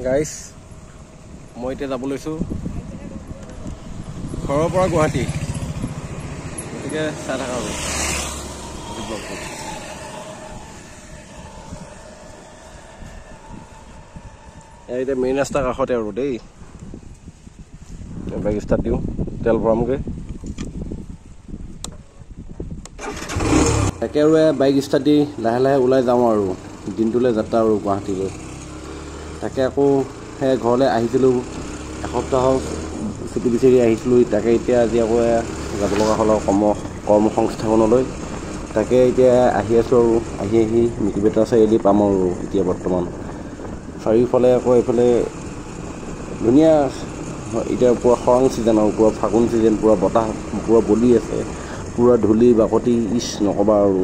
Guys মই এতিয়া যাব লৈছোঁ ঘৰৰ পৰা গুৱাহাটী, গতিকে চাই থাকা আৰু ব্লগটো। এতিয়া মেইন ৰাস্তাৰ কাষতে আৰু দেই, বাইক ষ্টাৰ্ট দিওঁ, তেল ভৰামগৈ। তাকে আৰু বাইক ষ্টাৰ্ট দি লাহে লাহে ওলাই যাওঁ আৰু দিনটোলৈ যাত্ৰা আৰু গুৱাহাটীলৈ। তাকে আকৌ সেই ঘৰলৈ আহিছিলোঁ, এসপ্তাহৰ ছুটি বিচাৰি আহিছিলোঁ। তাকে এতিয়া আজি আকৌ যাব লগা হ'ল কৰ্মসংস্থাপনলৈ। তাকে এতিয়া আহি আছোঁ আৰু আহি মিকিবেটা চাৰিআলি পাম আৰু এতিয়া বৰ্তমান। চাৰিওফালে আকৌ এইফালে ধুনীয়া, এতিয়া পূৰা খৰাং ছিজন আৰু পূৰা ফাগুন ছিজন, পূৰা বতাহ পূৰা বলি আছে, পূৰা ধূলি বাকতি নক'বা আৰু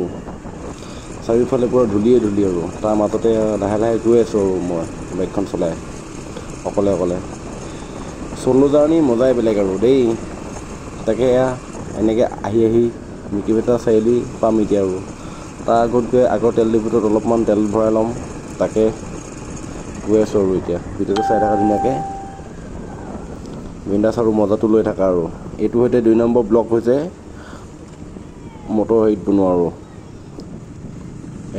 চাৰিওফালে পূৰা ধূলিয়ে আৰু তাৰ মাজতে লাহে লাহে গৈ আছোঁ আৰু মই বাইকখন চলাই অকলে চ'ল' জাৰ্ণি মজাই বেলেগ আৰু দেই। তাকে এনেকৈ আহি মিকিবেটা চাৰিআলি পাম এতিয়া আৰু তাৰ আগত গৈ আগৰ তেল ডিপুটোত অলপমান তেল ভৰাই ল'ম। তাকে গৈ আছোঁ আৰু এতিয়া ভিডিঅ'টো চাই থকা ধুনীয়াকৈ, বিন্দাছ আৰু মজাটো লৈ থাকা আৰু। এইটো সৈতে 2 নম্বৰ ব্লগ হৈছে মটৰ হেৰিত বনোৱা আৰু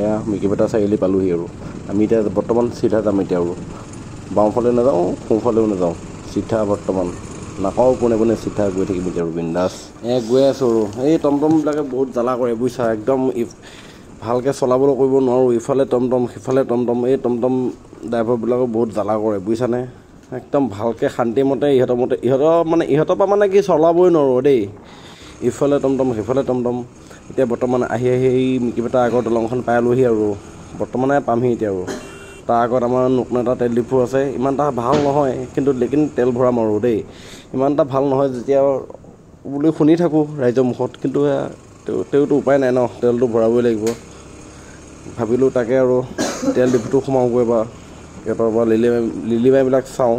এয়া মিকিবেটা চাৰিআলি পালোহি আৰু আমি এতিয়া বৰ্তমান চিধা যাম এতিয়া আৰু বাওঁফালে নাযাওঁ, সোঁফালেও নাযাওঁ, চিধা বৰ্তমান নাপাওঁ পোনে চিধা গৈ থাকিম এতিয়া আৰু বিন্দাছ গৈ আছোঁ আৰু। এই টমটমবিলাকে বহুত জ্বালা কৰে বুজিছা, একদম ভালকৈ চলাবলৈ কৰিব নোৱাৰোঁ, ইফালে টমটম সিফালে টমটম। এই টমটম ড্ৰাইভাৰবিলাকক বহুত জ্বালা কৰে বুজিছানে, একদম ভালকৈ শান্তিমতে ইহঁতৰ পৰা মানে কি চলাবই নোৱাৰোঁ দেই, ইফালে টমটম সিফালে টমটম। এতিয়া বৰ্তমান আহি মিকিবেটা আগৰ দলংখন পাই আলোহি আৰু বৰ্তমানে পামহি এতিয়া আৰু। তাৰ আগত আমাৰ নতুন এটা তেল ডিপু আছে, ইমান এটা ভাল নহয় কিন্তু লেকিন তেল ভৰাম আৰু দেই। ইমান এটা ভাল নহয় যেতিয়া বুলি শুনি থাকোঁ ৰাইজৰ মুখত, কিন্তু তেওঁতো উপায় নাই ন, তেলটো ভৰাবই লাগিব। ভাবিলোঁ তাকে আৰু তেল ডিপুটো সোমাওঁগৈ এবাৰ, সিহঁতৰ পৰা লিলিমাইবিলাক চাওঁ।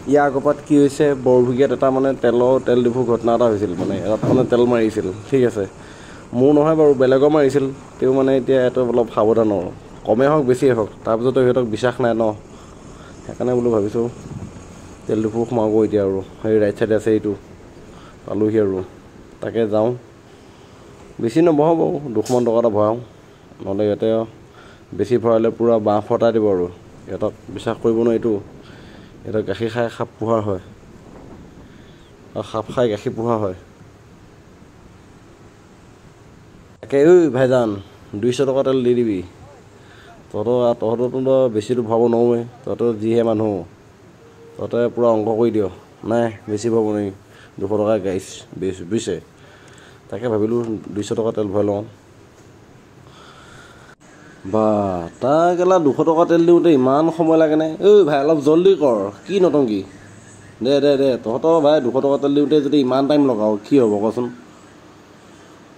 ইয়াৰ আগৰপাত কি হৈছে, বৰভুগীয়াত এটা মানে তেল ডিপু ঘটনা এটা হৈছিল, মানে ইয়াত মানে তেল মাৰিছিল, ঠিক আছে। মোৰ নহয় বাৰু, বেলেগৰ মাৰিছিল। তেওঁ মানে এতিয়া এইটো অলপ সাৱধান আৰু, কমেই হওক বেছিয়ে হওক, তাৰপিছতো সিহঁতক বিশ্বাস নাই ন, সেইকাৰণে বোলো ভাবিছোঁ তেল ডিপু সোমাব এতিয়া আৰু। সেই ৰাইট চাইডে আছে, এইটো পালোহি আৰু তাকে যাওঁ। বেছি নবহাওঁ বাৰু, 200 মান টকা এটা ভৰাওঁ, নহ'লে ইয়াতে বেছি ভৰালে পূৰা বাঁহ ফটাই দিব আৰু। সিহঁতক বিশ্বাস কৰিব নোৱাৰি, এইটো সিহঁতক গাখীৰ খাই সাপ পোহা হয়, আৰু সাপ খাই গাখীৰ পোহা হয়। তাকে ভাইজান 200 টকা তেল দি দিবি, তহঁতৰতো বেছিটো ভৰাব নোৱাৰোৱে, তহঁতৰ যিহে মানুহ, তহঁতে পূৰা অংক কৰি দিয়। নাই বেছি ভৰাব নোৱাৰি, 200 টকা গাইছ বুজিছে। তাকে ভাবিলোঁ 200 টকা তেল ভৰাই লওঁ। বা তাৰ কেলা 200 টকা তেল দিওঁতে ইমান সময় লাগেনে? ভাই অলপ জল্দি কৰ, কি নতংকি দে তহঁতৰ ভাই 200 টকা তেল দিওঁতে যদি ইমান টাইম লগাওঁ কি হ'ব কচোন?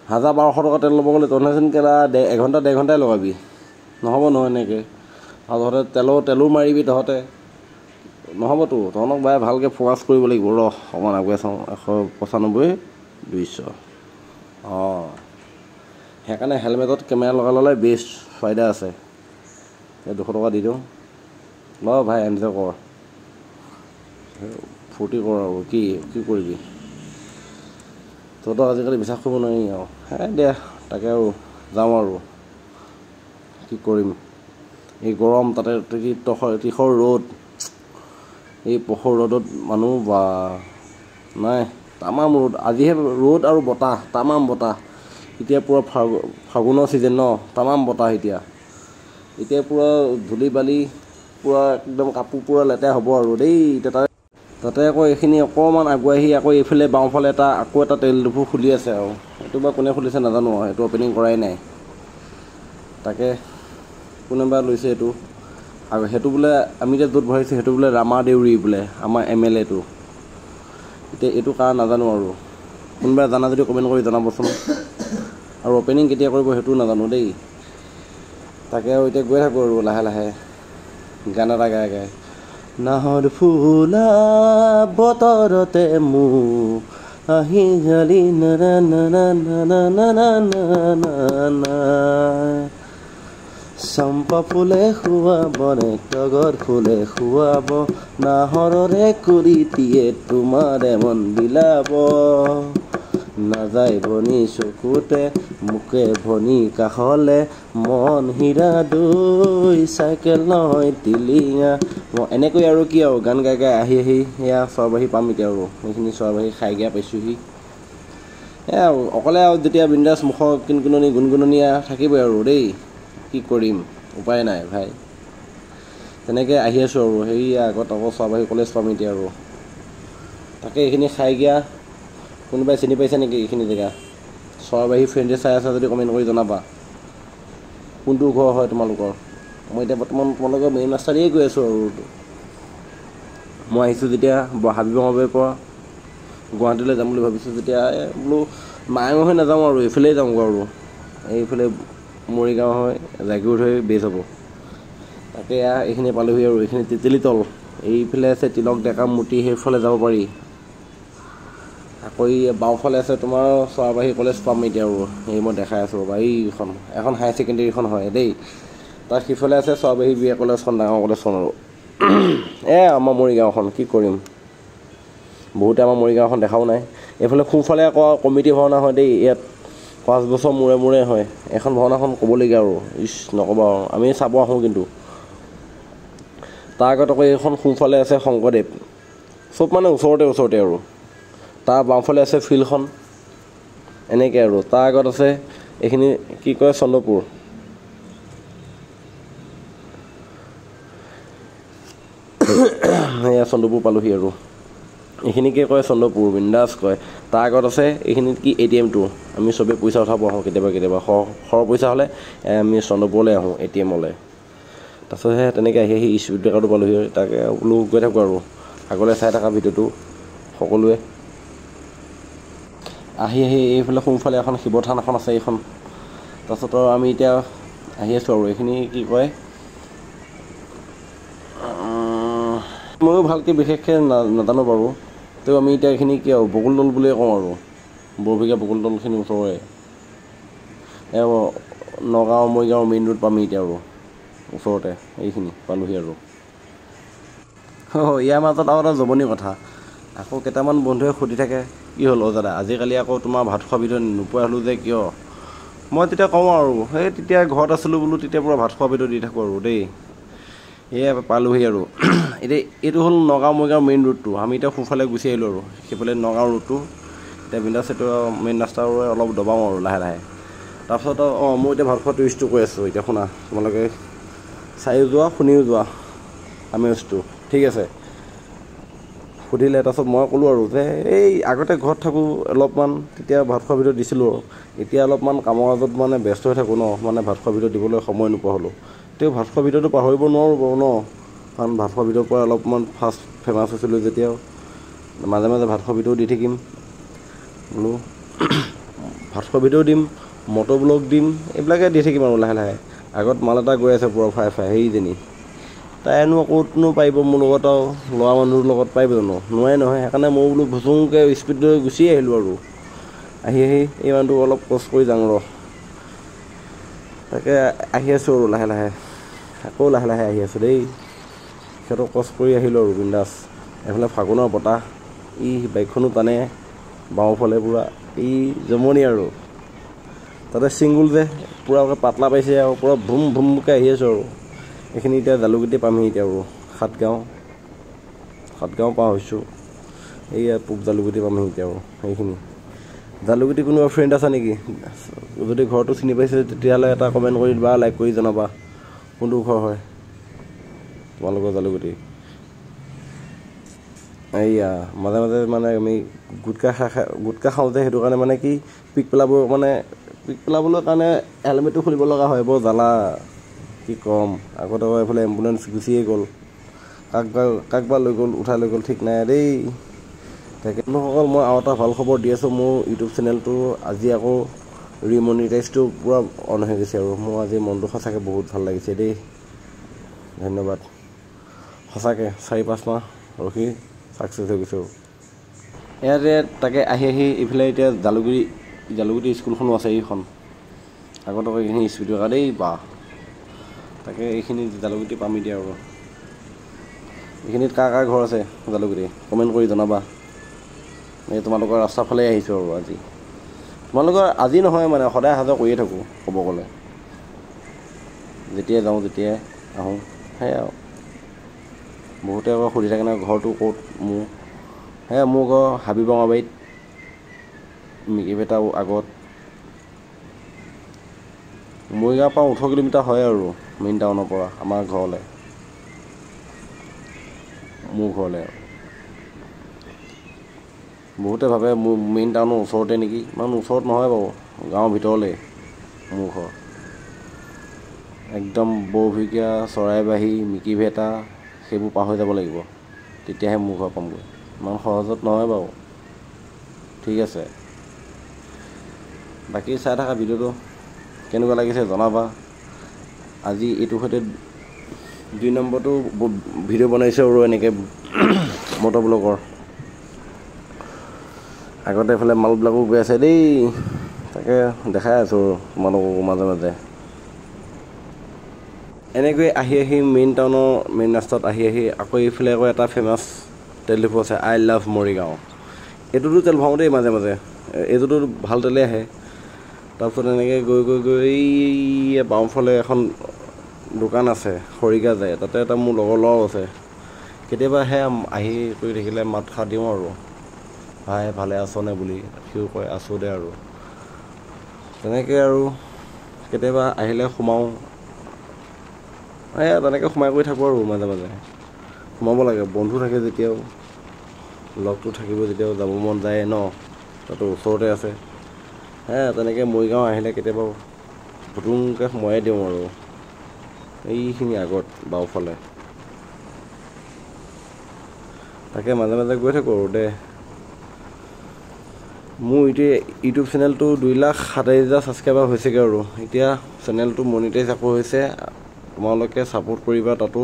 1000-1200 টকা তেল ল'ব গ'লে তহঁতেচোন কেলা 1-1.5 ঘণ্টাই লগাবি, নহ'ব নহয় এনেকৈ। আৰু তহঁতে তেলো মাৰিবি, তহঁতে নহ'বতো। তহঁতক ভাই ভালকৈ ফ'কাছ কৰিব লাগিব। অকণমান আগুৱাই চাওঁ, 195, 200। সেইকাৰণে হেলমেটত কেমেৰা লগাই ল'লে বেষ্ট, ফাইদা আছে। 200 টকা দি দিওঁ, ভাই এনজয় কৰ, ফূৰ্তি কৰ আৰু কি কৰিবি। তহঁতক আজিকালি বিশ্বাস কৰিব নোৱাৰি আৰু। দে তাকে আৰু যাওঁ আৰু কি কৰিম। এই গৰম, তাতে তিখৰ ৰ'দ, এই পখৰ ৰ'দত মানুহ বা নাই, তামাম ৰ'দ। আজিহে ৰ'দ আৰু বতাহ, তামাম বতাহ। এতিয়া পূৰা ফাগুনৰ ছিজন ন, তামাম বতাহ। এতিয়া পূৰা ধূলি বালি, পূৰা একদম কাপোৰ পূৰা লেতেৰা হ'ব আৰু দেই। তাতে আকৌ এইখিনি অকণমান আগুৱাই আকৌ এইফালে বাওঁফালে আকৌ এটা তেল ডিপু খুলি আছে আৰু। এইটো বা কোনে খুলিছে নাজানো আৰু, সেইটো অপেনিং কৰাই নাই। তাকে কোনোবা লৈছে এইটো, আৰু সেইটো বোলে আমি এতিয়া য'ত ভৰাইছোঁ সেইটো বোলে ৰামা দেউৰী বোলে, আমাৰ MLA টো। এতিয়া এইটো কাৰণ নাজানো আৰু, কোনোবাই জানা যদি কমেণ্ট কৰি জনাবচোন। আৰু অপেনিং কেতিয়া কৰিব সেইটোও নাজানো দেই। তাকে আৰু এতিয়া গৈ থাকোঁ আৰু লাহে লাহে গান এটা গাই নাহৰ ফুলা বতৰতে মোৰ আহি গালি না চম্পা ফুলে খুৱাব নে তগৰ ফুলে খুৱাব নাহৰৰে কৰিতিয়ে তোমাৰে মন বিলাব নাযায় ভনী চকুতে মুখে ভনী কাষলে মন হীৰা দৈ চাইকেল নহয় টিলিঙা এনেকৈ আৰু কি আৰু গান গাই গাই আহি সেয়া চৰাবাহী পাম এতিয়া আৰু সেইখিনি চৰাবাহী খাই গিয়া পাইছোঁহি এয়া অকলে আৰু যেতিয়া বিন্দাছ মুখৰ কিনকিননি গুণগুণনিয়া থাকিবই আৰু দেই কি কৰিম উপায় নাই ভাই তেনেকৈ আহি আছোঁ আৰু সেয়া আগত আকৌ চৰাবাহী কলেজ পাম এতিয়া আৰু তাকে এইখিনি খাই গিয়া কোনোবাই চিনি পাইছে নেকি এইখিনি জেগা চৰাবাহী ফ্ৰেণ্ডে চাই আছা যদি কমেণ্ট কৰি জনাবা কোনটো ঘৰ হয় তোমালোকৰ মই এতিয়া বৰ্তমান তোমালোকৰ মেইন ৰাস্তাৰেই গৈ আছোঁ আৰু মই আহিছোঁ যেতিয়া হাবিবঙাবাৰীৰ পৰা গুৱাহাটীলৈ যাম বুলি ভাবিছোঁ যেতিয়া বোলো মায়ঙৰ হৈ নাযাওঁ আৰু এইফালেই যাওঁগৈ আৰু এইফালে মৰিগাঁও হৈ জাগিৰোড হৈ বেছ হ'ব তাকে এইখিনি পালোহি আৰু এইখিনি তেতেলীতল এইফালে আছে তিলক ডেকা মূৰ্তি সেইফালে যাব পাৰি আকৌ বাওঁফালে আছে তোমাৰ চৰাবাহী কলেজ পাম এতিয়া আৰু এই মই দেখাই আছোঁ ৰ'বা এইখন এখন হায়াৰ ছেকেণ্ডেৰীখন হয় দেই তাৰ সিফালে আছে চৰাবাহী বি এ কলেজখন ডাঙৰ কলেজখন আৰু আমাৰ মৰিগাঁওখন কি কৰিম বহুতে আমাৰ মৰিগাঁওখন দেখাও নাই এইফালে সোঁফালে আকৌ কমিটি ভাওনা হয় দেই ইয়াত 5 বছৰ মূৰে মূৰে হয় এখন ভাওনাখন ক'বলগীয়া আৰু নক'বা আৰু আমি চাব আহোঁ কিন্তু তাৰ আগত আকৌ এইখন সোঁফালে আছে শংকৰদেৱ চব মানে ওচৰতে আৰু তাৰ বাওঁফালে আছে ফিল্ডখন এনেকৈ আৰু তাৰ আগত আছে এইখিনি কি কয় চন্দ্ৰপুৰ এয়া চন্দ্ৰপুৰ পালোহি আৰু এইখিনিকে কয় চন্দ্ৰপুৰ বিন্দাছ কয় তাৰ আগত আছে এইখিনিত কি ATM-টো আমি চবেই পইচা উঠাব আহোঁ কেতিয়াবা সৰহ পইচা হ'লে আমি চন্দ্ৰপুৰলৈ আহোঁ ATM-লৈ তাৰপিছতহে তেনেকৈ আহি স্পীড ব্ৰেকাৰটো পালোহি তাকে বোলো গৈ থাকোঁ আৰু আগলৈ চাই থকা ভিডিঅ'টো সকলোৱে আহি এইফালে সোঁফালে এখন শিৱ থান এখন আছে এইখন তাৰপিছত আৰু আমি এতিয়া আহি আছোঁ আৰু এইখিনি কি কয় ময়ো ভালকৈ বিশেষকৈ নাজানো বাৰু তেও আমি এতিয়া এইখিনি কি আৰু বকুলতল বুলিয়ে কওঁ আৰু বৰভীগা বকুলতলখিনি ওচৰৰে নগাঁও মৰিগাঁও মেইন ৰোড পামি এতিয়া আৰু ওচৰতে এইখিনি পালোহি আৰু ইয়াৰ মাজত আৰু এটা জমনি কথা আকৌ কেইটামান বন্ধুৱে সুধি থাকে কি হ'ল দাদা আজিকালি আকৌ তোমাৰ ভাত খোৱা ভিডিঅ' নোপোৱা হ'লোঁ যে কিয় মই তেতিয়া কওঁ আৰু সেই তেতিয়া ঘৰত আছিলোঁ বোলো তেতিয়া পূৰা ভাত খোৱা ভিডিঅ' দি থাকোঁ আৰু দেই সেয়াই পালোহি আৰু এতিয়া এইটো হ'ল নগাঁও মৰিগাঁও মেইন ৰোডটো আমি এতিয়া সোঁফালে গুচি আহিলোঁ আৰু সেইফালে নগাঁও ৰোডটো এতিয়া বিন্দাছ সেইটো মেইন ৰাস্তাৰ অলপ দবাওঁ আৰু লাহে তাৰপিছত মই এতিয়া ভাত খোৱা টুৰিষ্টটো কৈ আছোঁ এতিয়া শুনা তোমালোকে চাইও যোৱা শুনিও যোৱা আমেজটো ঠিক আছে সুধিলে তাৰপিছত মই ক'লোঁ আৰু যে এই আগতে ঘৰত থাকোঁ অলপমান তেতিয়া ভাত খোৱা ভিডিঅ' দিছিলোঁ আৰু এতিয়া অলপমান কামৰ মাজত মানে ব্যস্ত হৈ থাকোঁ ন মানে ভাত খোৱা ভিডিঅ' দিবলৈ সময় নোপোৱা হ'লোঁ তেওঁ ভাত খোৱা ভিডিঅ'টো পাহৰিব নোৱাৰোঁ বাৰু ন কাৰণ ভাত খোৱা ভিডিঅ'ৰ পৰা অলপমান ফাৰ্ষ্ট ফেমাছ হৈছিলোঁ যেতিয়াও মাজে মাজে ভাত খোৱা ভিডিঅ' দি থাকিম বোলো ভাত খোৱা ভিডিঅ' দিম মটৰ ব্লগ দিম এইবিলাকে দি থাকিম আৰু লাহে আগত মাল এটা গৈ আছে পূৰা ফ্ৰাই সেইজনী তাইনো ক'তনো পাৰিব মোৰ লগত আৰু ল'ৰা মানুহৰ লগত পাৰিব জানো নোৱাৰে নহয় সেইকাৰণে মই বোলো ভুচুংকৈ স্পীড লৈ গুচি আহিলোঁ আৰু আহি এই মানুহটো অলপ কষ্ট কৰি যাওঁ তাকে আহি আছোঁ আৰু লাহে আকৌ লাহে আহি আছোঁ দেই সিহঁতক কষ্ট কৰি আহিলোঁ আৰু বিন্দাছ এইফালে ফাগুনৰ বতাহ বাইকখনো টানে বাওঁফালে পূৰা জমনি আৰু তাতে ছিংগুল যে পূৰা পাতলা পাইছে আৰু পূৰা ভুমকৈ আহি আছোঁ আৰু এইখিনি এতিয়া জালুগুটি পামহি এতিয়া আৰু সাতগাঁও পাৰ হৈছোঁ এইয়া পূব জালুগুটি পামহি এতিয়া আৰু সেইখিনি জালুগুটি কোনোবা ফ্ৰেণ্ড আছে নেকি যদি ঘৰটো চিনি পাইছে তেতিয়াহ'লে এটা কমেণ্ট কৰি বা লাইক কৰি জনাবা কোনটো ঘৰ হয় তোমালোকৰ জালুগুটি এইয়া মাজে মানে আমি গুটকা খাওঁ যে সেইটো কাৰণে মানে কি পিক পেলাবলৈ কাৰণে হেলমেটটো খুলিব লগা হয় বৰ জ্বালা কি ক'ম আগত আকৌ এইফালে এম্বুলেঞ্চ গুচিয়ে গ'ল কাকবা লৈ গ'ল উঠাই লৈ গ'ল ঠিক নাই দেই তাকে সকল মই আৰু এটা ভাল খবৰ দি আছোঁ মোৰ ইউটিউব চেনেলটো আজি আকৌ ৰিমনিটাইজটো পূৰা অন হৈ গৈছে আৰু মোৰ আজি মনটো সঁচাকৈ বহুত ভাল লাগিছে দেই ধন্যবাদ সঁচাকৈ 4-5 মাহ ৰখি ছাকচেছ হৈ গৈছোঁ ইয়াতে তাকে আহি এইফালে এতিয়া জালুগুটি স্কুলখনো আছে এইখন আগত আকৌ এইখিনি স্পীড থকা দেই বা তাকে এইখিনি জালুকগুটি পাম এতিয়া আৰু এইখিনিত কাৰ ঘৰ আছে জালুকগুটি কমেণ্ট কৰি জনাবা। এই তোমালোকৰ ৰাস্তাৰ ফালে আহিছোঁ আৰু আজি তোমালোকৰ আজি নহয় মানে সদায় অহা যোৱা কৰিয়ে থাকোঁ ক'ব গ'লে, যেতিয়াই যাওঁ যেতিয়াই আহোঁ সেয়াই আৰু। বহুতে আকৌ সুধি থাকে নহয় ঘৰটো ক'ত মোৰ, সেয়া মোৰ ঘৰ হাবি বঙাবাৰীত, মিকিভেটাৰ আগত। মৰিগাঁৱৰ পৰা 18 কিলোমিটাৰ হয় আৰু মেইন টাউনৰ পৰা আমাৰ ঘৰলৈ, মোৰ ঘৰলৈ আৰু। বহুতে ভাবে মোৰ মেইন টাউনৰ ওচৰতে নেকি, ইমান ওচৰত নহয় বাৰু, গাঁৱৰ ভিতৰলৈ মোৰ ঘৰ। একদম বৰভুইকীয়া, চৰাইবাহী, মিকিভেটা সেইবোৰ পাৰ হৈ যাব লাগিব, তেতিয়াহে মোৰ ঘৰ পামগৈ। ইমান সহজত নহয় বাৰু। ঠিক আছে, বাকী চাই থাকা ভিডিঅ'টো, কেনেকুৱা লাগিছে জনাবা। আজি এইটোৰ সৈতে 2 নম্বৰটো ভিডিঅ' বনাইছোঁ আৰু এনেকৈ মটৰ ব্লগৰ। আগতে এইফালে মালবিলাকো গৈ আছে দেই, তাকে দেখাই আছোঁ তোমালোকক মাজে মাজে। এনেকৈ আহি আহি মেইন টাউনৰ মেইন ৰাস্তাত আহি আহি আকৌ এইফালে আকৌ এটা ফেমাছ তেল ডিপু আছে, আই লাভ মৰিগাঁও। এইটোতো তেল ভৰাওঁ দেই মাজে মাজে, এইটোতো ভাল তেলেই আহে। তাৰপিছত এনেকৈ গৈ গৈ গৈ এই বাওঁফালে এখন দোকান আছে খৰিকা যায়, তাতে এটা মোৰ লগৰ ল'ৰাও আছে। কেতিয়াবা সেয়া আহি কৰি থাকিলে মাত খাৰ দিওঁ আৰু, ভাই ভালে আছনে বুলি, সিও কয় আছোঁ দে আৰু। তেনেকৈ আৰু কেতিয়াবা আহিলে সোমাওঁ, তেনেকৈ সোমাই কৰি থাকোঁ আৰু মাজে মাজে। সোমাব লাগে, বন্ধু থাকে যেতিয়াও, লগটো থাকিব যেতিয়াও যাব মন যায় ন, তাতো ওচৰতে আছে। তেনেকৈ মৰিগাঁও আহিলে কেতিয়াবা ভুটুংকৈ সোমাই দিওঁ আৰু এইখিনি আগত বাওঁফালে। তাকে মাজে মাজে গৈ থাকোঁ আৰু দে। মোৰ এতিয়া ইউটিউব চেনেলটো 2,27,000 ছাবস্ক্ৰাইবাৰ হৈছেগৈ আৰু এতিয়া চেনেলটো মনিটাইজ আকৌ হৈছে। তোমালোকে ছাপোৰ্ট কৰিবা, তাতো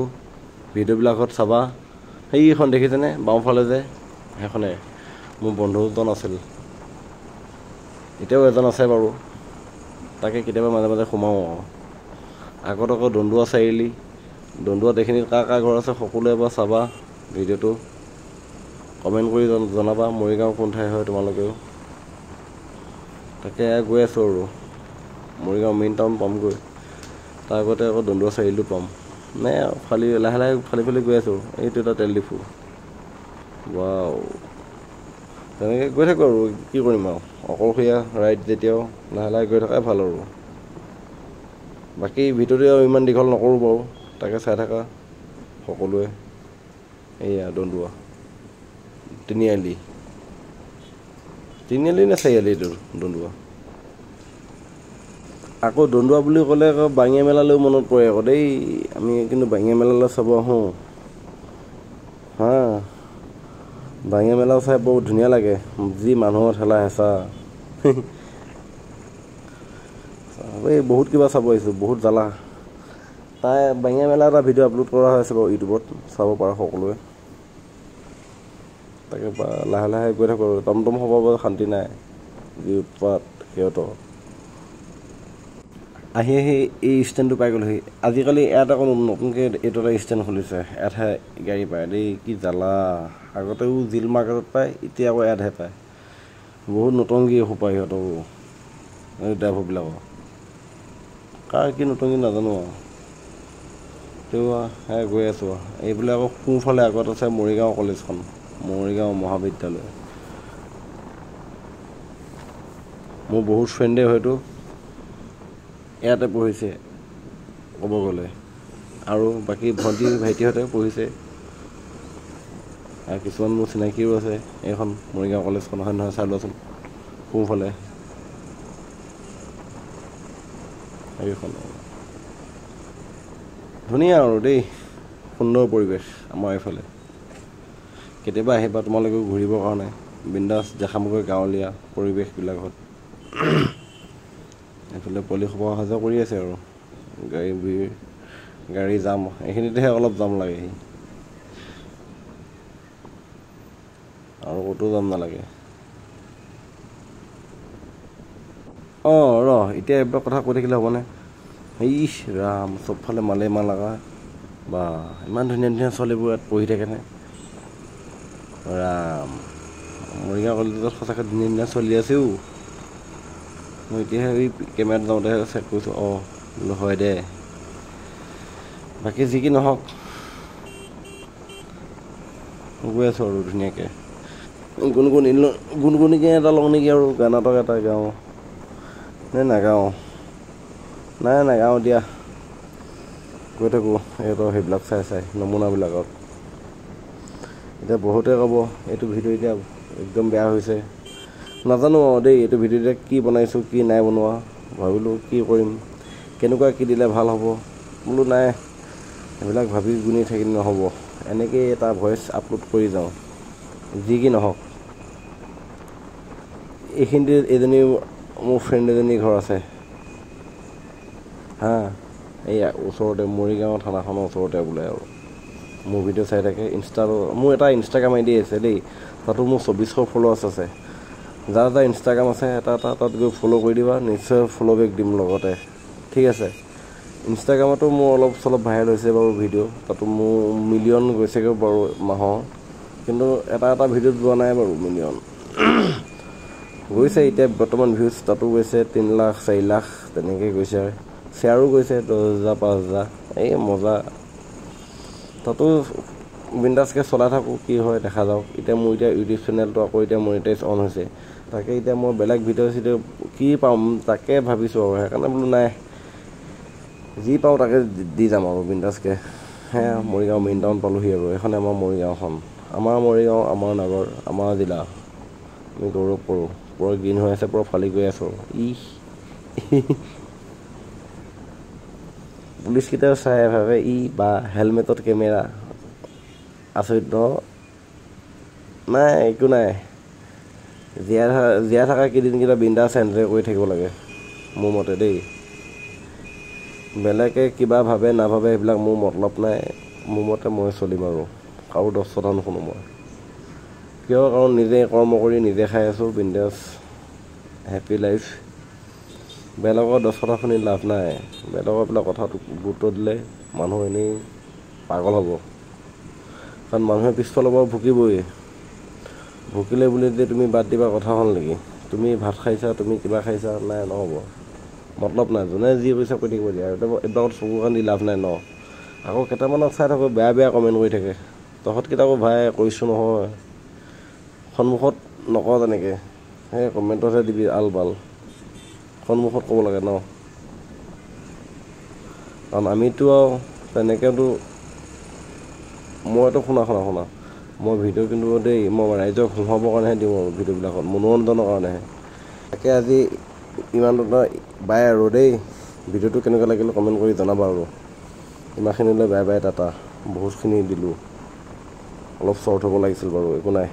ভিডিঅ'বিলাকত চাবা। সেইখন দেখিছেনে বাওঁফালে যে, সেইখনে মোৰ বন্ধুজন আছিল, এতিয়াও এজন আছে বাৰু। তাকে কেতিয়াবা মাজে মাজে সোমাওঁ আৰু। আগত আকৌ দন্দুৱা চাৰিআলি, দন্দুৱাত এইখিনিত কাৰ কাৰ ঘৰ আছে সকলোৱে এবাৰ চাবা ভিডিঅ'টো, কমেণ্ট কৰি জনাবা মৰিগাঁও কোন ঠাই হয় তোমালোকেও। তাকে গৈ আছোঁ আৰু মৰিগাঁও মেইন টাউন পামগৈ, তাৰ আগতে আকৌ দন্দুৱা চাৰিআলিটো পাম। লাহে লাহে ফালি গৈ আছোঁ। এইটো এটা তেল ডিপু, ৱাও। তেনেকৈ গৈ থাকোঁ আৰু কি কৰিম আৰু, অকলশৰীয়া ৰাইড যেতিয়াও লাহে লাহে গৈ থকাই ভাল আৰু। বাকী ভিডিঅ'টো আৰু ইমান দীঘল নকৰোঁ বাৰু, তাকে চাই থাকা সকলোৱে। এইয়া দন্দুৱা তিনিআলি নে চাৰিআলি এইটো দন্দুৱা। আকৌ দন্দুৱা বুলি ক'লে আকৌ বাঙিয়া মেলালৈও মনত পৰে আকৌ দেই। আমি কিন্তু বাঙিয়া মেলালৈ চাব আহোঁ বাঙিয়া মেলাও চাই বহুত ধুনীয়া লাগে, যি মানুহৰ ঠেলা হেঁচা। এই বহুত কিবা চাব আহিছোঁ, বহুত জ্বালা। বাঙিয়া মেলা এটা ভিডিঅ' আপলোড কৰা হৈ আছে বাৰু ইউটিউবত, চাব পাৰা সকলোৱে। তাকে লাহে লাহে গৈ থাকোঁ আৰু, টমটম হ'ব বাৰু শান্তি নাই, যি উৎপাত সিহঁতৰ। আহি আহি এই ষ্টেণ্ডটো পাই গ'লোহি। আজিকালি ইয়াত আকৌ নতুনকৈ এইটো এটা ষ্টেণ্ড খুলিছে, ইয়াতহে গাড়ী পায় দেই, কি জ্বালা। আগতেও জিল মাৰ্কেটত পায়, এতিয়া আকৌ ইয়াতহে পায়। বহুত নতংগী সোপা সিহঁতৰো, এই ড্ৰাইভাৰবিলাকৰ। কাৰ কি নতংগী নাজানো আৰু, তেওঁ গৈ আছোঁ। এইফালে আকৌ সোঁফালে আগত আছে মৰিগাঁও কলেজখন, মৰিগাঁও মহাবিদ্যালয়। মোৰ বহুত ফ্ৰেণ্ডে হয়তো ইয়াতে পঢ়িছে ক'ব গ'লে, আৰু বাকী ভণ্টি ভাইটিহঁতে পঢ়িছে, আৰু কিছুমান মোৰ চিনাকিও আছে। এইখন মৰিগাঁও কলেজখন হয় নহয়, চাই লোৱাচোন সোঁফালে এইখন। ধুনীয়া আৰু দেই, সুন্দৰ পৰিৱেশ আমাৰ এইফালে। কেতিয়াবা আহিবা তোমালোকেও ঘূৰিবৰ কাৰণে, বিন্দাছ দেখামগৈ গাঁৱলীয়া পৰিৱেশবিলাকত। এইফালে পলিসোপা অহা যোৱা কৰি আছে আৰু গাড়ী জাম, এইখিনিতেহে অলপ জাম লাগেহি, আৰু ক'তো জাম নালাগে। এতিয়া এইবিলাক কথা কৈ থাকিলে হ'বনে? ইস ৰাম চবফালে মালে মাল লগা বা ইমান ধুনীয়া ধুনীয়া ছোৱালীবোৰ ইয়াত পঢ়ি থাকেনে ৰাম মৰিগাঁও কলেজত সঁচাকৈ ধুনীয়া ধুনীয়া চলি আছেও মই এতিয়াহে এই কেমেৰাত যাওঁতে চেক কৰিছোঁ অঁ বোলো হয় দে বাকী যি কি নহওক গৈ আছোঁ আৰু ধুনীয়াকৈ গুণগুণিকে এটা লওঁ নেকি আৰু গানাটক এটা গাওঁ নে নাগাওঁ নাই নাগাওঁ দিয়া গৈ থাকোঁ সিহঁতৰ সেইবিলাক চাই নমুনাবিলাকত এতিয়া বহুতে ক'ব এইটো ভিডিঅ' এতিয়া একদম বেয়া হৈছে নাজানো আৰু দেই এইটো ভিডিঅ' এতিয়া কি বনাইছোঁ কি নাই বনোৱা ভাবিলোঁ কি কৰিম কেনেকুৱা কি দিলে ভাল হ'ব বোলো নাই এইবিলাক ভাবি গুণি থাকিলে নহ'ব এনেকৈয়ে এটা ভইচ আপলোড কৰি যাওঁ যি কি নহওক এইখিনিতে এজনী মোৰ ফ্ৰেণ্ড এজনী ঘৰ আছে হা এই ওচৰতে মৰিগাঁও থানাখনৰ ওচৰতে বোলে আৰু মোৰ ভিডিঅ' চাই থাকে মোৰ এটা ইনষ্টাগ্ৰাম আইডি আছে দেই তাতো মোৰ 2400 ফলোৱাৰ্ছ আছে যাৰ যাৰ ইনষ্টাগ্ৰাম আছে এটা তাত গৈ ফ'ল' কৰি দিবা নিশ্চয় ফ'ল' বেক দিম লগতে ঠিক আছে ইনষ্টাগ্ৰামতো মোৰ অলপ চলপ ভাইৰেল হৈছে বাৰু ভিডিঅ' তাতো মোৰ মিলিয়ন গৈছেগৈ বাৰু মাহৰ কিন্তু এটা ভিডিঅ'ত যোৱা নাই বাৰু মিলিয়ন গৈছে এতিয়া বৰ্তমান ভিউজ তাতো গৈছে 3 লাখ 4 লাখ তেনেকৈ গৈছে শ্বেয়াৰো গৈছে 10,000 5,000 এই মজা তাতো বিন্দাছকৈ চলাই থাকোঁ কি হয় দেখা যাওক এতিয়া মোৰ এতিয়া ইউটিউব চেনেলটো আকৌ এতিয়া মনিটাইজ অন হৈছে তাকে এতিয়া মই বেলেগ ভিডিঅ' কি পাম তাকে ভাবিছোঁ আৰু সেইকাৰণে বোলো নাই যি পাওঁ তাকে দি যাম আৰু বিন্দাছকৈ সেয়া মৰিগাঁও মেইন টাউন পালোহি আৰু এইখনে আমাৰ মৰিগাঁওখন আমাৰ মৰিগাঁও আমাৰ নগৰ আমাৰ জিলা আমি গৌৰৱ কৰোঁ পূৰা গ্ৰীণ হৈ আছে পূৰা ফালি গৈ আছোঁ পুলিচকেইটাও চাই ভাবে বা হেলমেটত কেমেৰা আচৰিত নাই একো নাই জীয়াই থকা কেইদিনকেইটা বিন্দাছ এনজয় কৰি থাকিব লাগে মোৰ মতে দেই বেলেগে কিবা ভাবে নাভাবে সেইবিলাক মোৰ মতলব নাই মোৰ মতে মই চলিম আৰু কাৰো 10 কথা নুশুনো মই কিয় কাৰণ নিজে কৰ্ম কৰি নিজে খাই আছোঁ বিন্দাছ হেপী লাইফ বেলেগৰ 10 কথা শুনি লাভ নাই বেলেগৰ বিলাক কথাটো গুৰুত্ব দিলে মানুহ এনেই পাগল হ'ব কাৰণ মানুহে পিছফালৰ পৰা ভুকিলে বুলি যে তুমি বাদ দিবা কথা হ'ল নেকি তুমি ভাত খাইছা তুমি কিবা খাইছা নাই নহ'ব মতলব নাই যোনে যি পইচা কৈ থাকিব দিয়া এইবিলাকত চকু কাণ দি লাভ নাই ন আকৌ কেইটামানক চাই থাকোঁ বেয়া কমেণ্ট কৰি থাকে তহঁতকেইটাকো ভাই কৰিছোঁ নহয় সন্মুখত নকওঁ তেনেকৈ সেই কমেণ্টতহে দিবি আলবাল সন্মুখত ক'ব লাগে ন কাৰণ আমিতো আৰু তেনেকৈতো মইতো শুনা মই ভিডিঅ' কিন্তু দেই মই ৰাইজক সোমাবৰ কাৰণেহে দিওঁ আৰু ভিডিঅ'বিলাকত মনোৰঞ্জনৰ কাৰণেহে তাকে আজি ইমান বাই আৰু দেই ভিডিঅ'টো কেনেকুৱা লাগিলে কমেণ্ট কৰি জনাবা আৰু ইমানখিনিলৈ বাই টাটা বহুতখিনি দিলোঁ অলপ শ্বৰ্ট হ'ব লাগিছিল বাৰু একো নাই